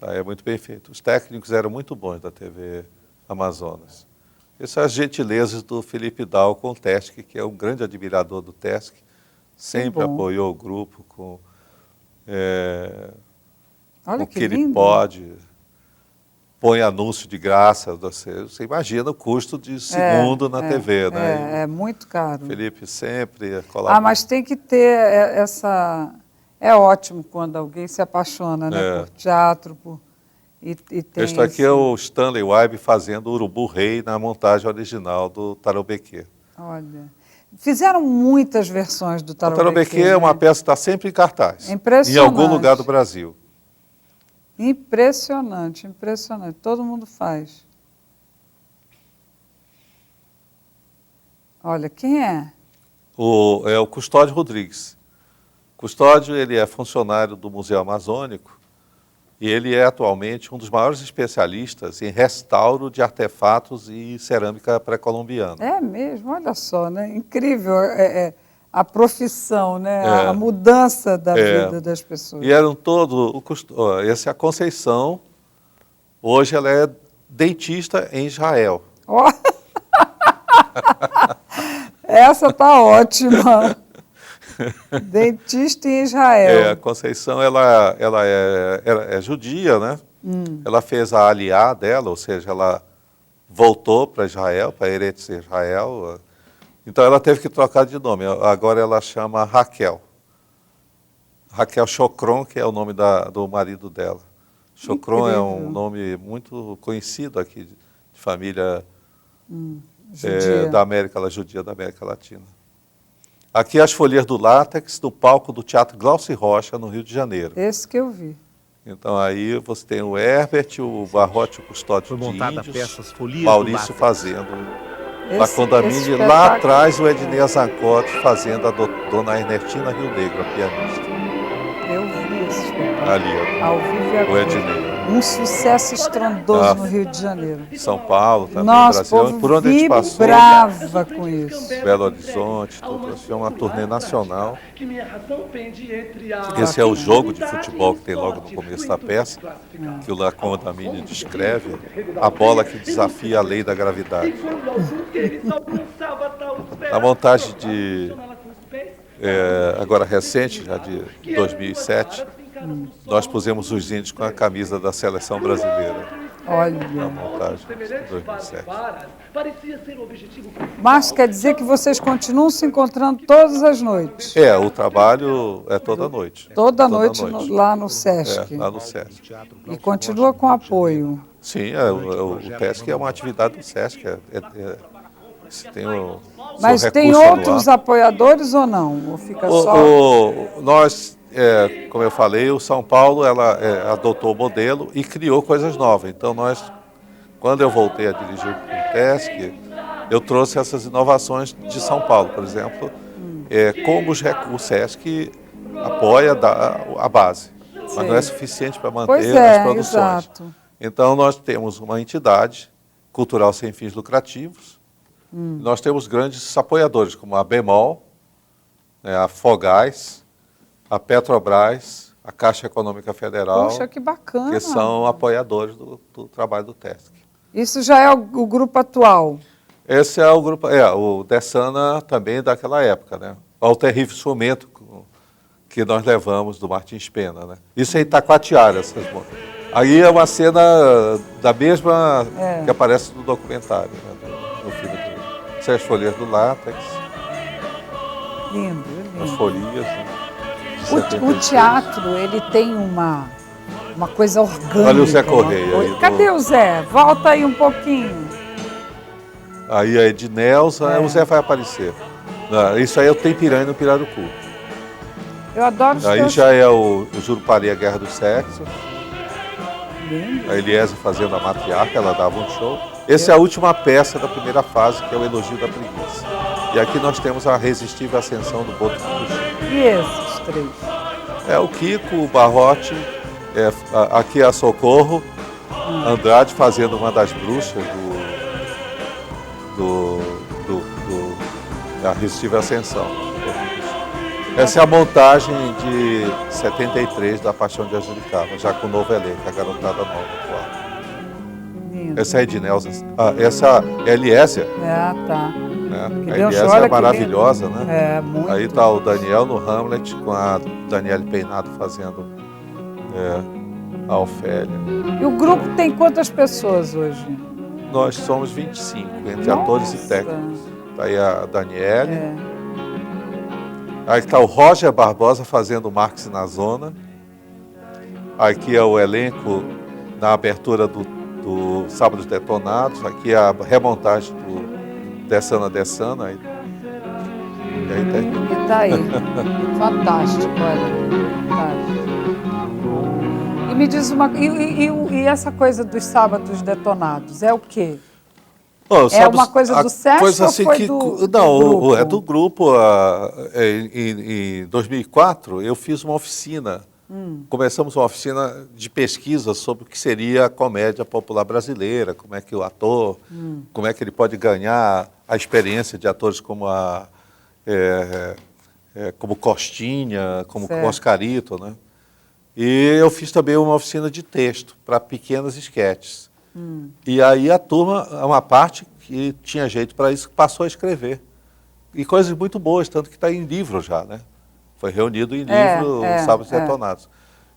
É muito bem feito. Os técnicos eram muito bons da TV Amazonas. Essas são as gentilezas do Felipe Dal com o TESC, que é um grande admirador do TESC. Sempre apoiou o grupo com... Olha o que que ele lindo. pode, põe anúncio de graça. Você imagina o custo de segundo na TV, né? É muito caro. O Felipe sempre colabora. Ah, mas tem que ter essa... É ótimo quando alguém se apaixona, né, por teatro, e tem Este aqui é o Stanley Wybe fazendo o Urubu Rei na montagem original do Taroubequê. Olha, fizeram muitas versões do O Taroubequê. Taroubequê é uma peça que está sempre em cartaz. É impressionante. Em algum lugar do Brasil. Impressionante, impressionante. Todo mundo faz. Olha, quem é? É o Custódio Rodrigues. Custódio, ele é funcionário do Museu Amazônico e ele é atualmente um dos maiores especialistas em restauro de artefatos e cerâmica pré-colombiana. É mesmo, olha só, né? Incrível a profissão, né? É. A mudança da vida das pessoas. E eram todos... Essa é a Conceição. Hoje ela é dentista em Israel. Ó. Essa tá ótima. Dentista em Israel. A Conceição, ela é judia, né? Ela fez a aliá dela, ou seja, ela voltou para Israel, para Eretz Israel. Então ela teve que trocar de nome. Agora ela chama Raquel. Raquel Chocron, que é o nome do marido dela. Chocron é um nome muito conhecido aqui, de família judia da América Latina. Aqui as folhas do látex, do palco do Teatro Glauci Rocha, no Rio de Janeiro. Esse que eu vi. Então aí você tem o Herbert, o Barrote, o Custódio de Índios, Maurício fazendo a Condamine, lá atrás o Ednei Azancotti fazendo a Dona Ernestina Rio Negro, a pianista. Eu vi esse espetáculo. Ali, ao vivo o Ednei. Um sucesso estrondoso no Rio de Janeiro. São Paulo também, Nossa, Brasil. Por onde a gente passou, vibrava com isso. Belo Horizonte, tudo. Assim, uma turnê nacional. Esse é o jogo de futebol que tem logo no começo da peça, que o Lacan Damini descreve, a bola que desafia a lei da gravidade. A montagem agora recente, já de 2007, nós pusemos os índios com a camisa da seleção brasileira. Olha. Na montagem de 2007. Mas quer dizer que vocês continuam se encontrando todas as noites? O trabalho é toda noite. Toda noite. Lá no Sesc? Lá no Sesc. E continua com apoio? Sim, o Sesc é uma atividade do Sesc. Mas tem outros apoiadores ou não? Ou fica só... Nós, como eu falei, o São Paulo adotou o modelo e criou coisas novas. Então, quando eu voltei a dirigir o Sesc, eu trouxe essas inovações de São Paulo, por exemplo, como o Sesc apoia a base, mas não é suficiente para manter as produções. Exato. Então, nós temos uma entidade cultural sem fins lucrativos. Nós temos grandes apoiadores, como a Bemol, a Fogás, a Petrobras, a Caixa Econômica Federal. Poxa, que bacana. Que são apoiadores do trabalho do Sesc. Isso já é o grupo atual? Esse é o grupo, o Dessana também daquela época, né? Ao terrível instrumento que nós levamos do Martins Pena, né? Isso é Itacoatiara, aí é uma cena da mesma que aparece no documentário, né? No filme do as folhas do látex. Lindo. As folhas. Né? O teatro, ele tem uma coisa orgânica. Olha o Zé Correia. Aí Cadê o Zé? Volta aí um pouquinho. Aí a Ednelza, o Zé vai aparecer. Isso aí é o Tem Piranha no Pirarucu. Eu adoro os Aí já é o Jurupari, a Guerra do Sexo. Lindo. A Eliezer fazendo a matriarca, ela dava um show. Essa é a última peça da primeira fase, que é o Elogio da Preguiça. E aqui nós temos a Irresistível Ascensão do Boto Fukushima. E esses três? O Kiko, o Barrote, aqui é a Socorro, Andrade fazendo uma das bruxas da Irresistível Ascensão. Essa é a montagem de 73 da Paixão de Angelicava, já com o novo elenco, a garotada nova atual. Essa é a Ednelza. Essa é a Eliésia. Tá. A Eliésia é maravilhosa, né? Muito. Aí está o Daniel no Hamlet, com a Daniele Peinado fazendo a Ofélia. E o grupo tem quantas pessoas hoje? Nós somos 25, entre Nossa. atores e técnicos. Está aí a Daniele. É. Aí está o Roger Barbosa fazendo Marx na Zona. Aqui é o elenco na abertura do Sábados Detonados. Aqui é a remontagem do Dessana Dessana. E aí termina. E tá aí. Fantástico, olha. Fantástico. E me diz uma e essa coisa dos Sábados Detonados, é o quê? Oh, É uma coisa do Sesc ou foi do grupo? É do grupo. Em 2004, eu fiz uma oficina. Começamos uma oficina de pesquisa sobre o que seria a comédia popular brasileira, como é que o ator, como é que ele pode ganhar a experiência de atores como como Costinha, como Certo. Oscarito, né? E eu fiz também uma oficina de texto para pequenas esquetes. E aí a turma, uma parte que tinha jeito para isso, passou a escrever. E coisas muito boas, tanto que está em livro já, né? Foi reunido em livro Sábados Detonados.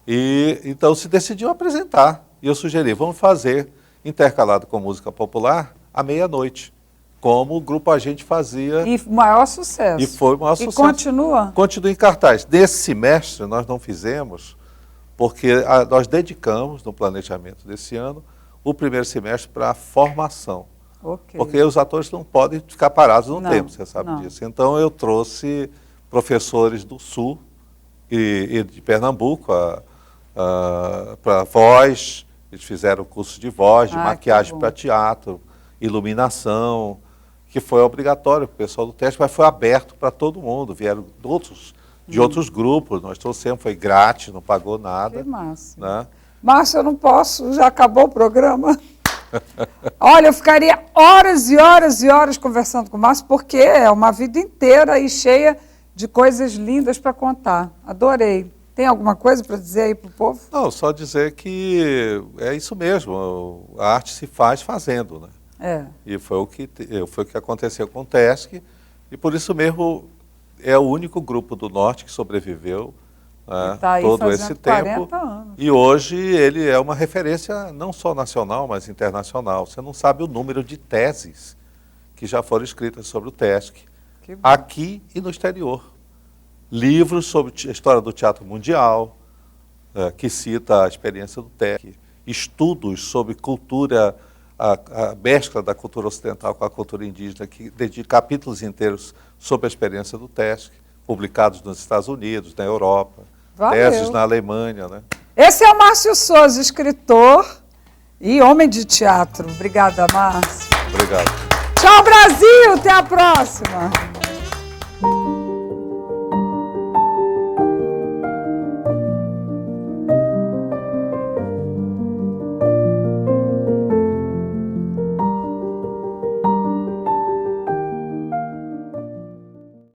E então se decidiu apresentar. E eu sugeri, vamos fazer, intercalado com música popular, à meia-noite, como o Grupo A Gente fazia. E maior sucesso. E foi o maior sucesso. E continua? Continua em cartaz. Nesse semestre nós não fizemos, porque nós dedicamos, no planejamento desse ano, o primeiro semestre para a formação. Okay. Porque os atores não podem ficar parados no Não, tempo, você sabe não. disso. Então eu trouxe professores do Sul e de Pernambuco para voz. Eles fizeram curso de voz, de maquiagem para teatro, iluminação, que foi obrigatório para o pessoal do teste, mas foi aberto para todo mundo. Vieram de outros grupos, nós trouxemos, foi grátis, não pagou nada. Que massa. Né? Márcia, eu não posso, já acabou o programa. Olha, eu ficaria horas e horas e horas conversando com o Márcio, porque é uma vida inteira e cheia de coisas lindas para contar. Adorei. Tem alguma coisa para dizer aí para o povo? Não, só dizer que é isso mesmo, a arte se faz fazendo, né? É. E foi o que aconteceu com o TESC, e por isso mesmo é o único grupo do Norte que sobreviveu, né, tá aí todo esse tempo. 40 anos. E hoje ele é uma referência não só nacional, mas internacional. Você não sabe o número de teses que já foram escritas sobre o TESC, aqui e no exterior. Livros sobre a história do teatro mundial, que cita a experiência do TESC, estudos sobre cultura, a mescla da cultura ocidental com a cultura indígena, que dedica capítulos inteiros sobre a experiência do TESC, publicados nos Estados Unidos, na Europa, teses na Alemanha. Né? Esse é o Márcio Souza, escritor e homem de teatro. Obrigada, Márcio. Obrigado. Tchau, Brasil! Até a próxima!